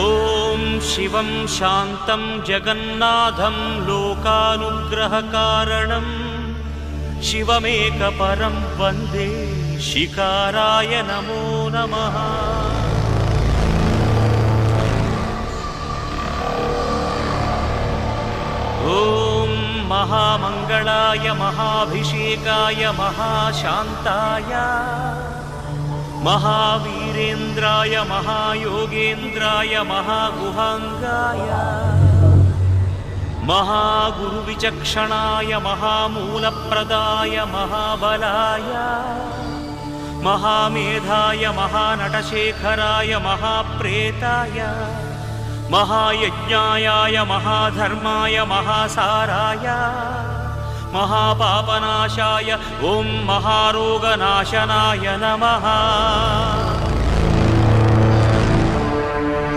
ॐ शिवं शान्तं जगन्नाथं लोकानुग्रहकारणं शिवमेकपरं वन्दे शिकाराय नमो नमः। ॐ महामङ्गलाय महाभिषेकाय महाशान्ताय महावीरेन्द्राय महायोगेन्द्राय महागुहाङ्गाय महागुरुविचक्षणाय महामूलप्रदाय महाबलाय महामेधाय महानटशेखराय महाप्रेताय महायज्ञाय महाधर्माय महासाराय महापापनाशाय ॐ महारोगनाशनाय नमः।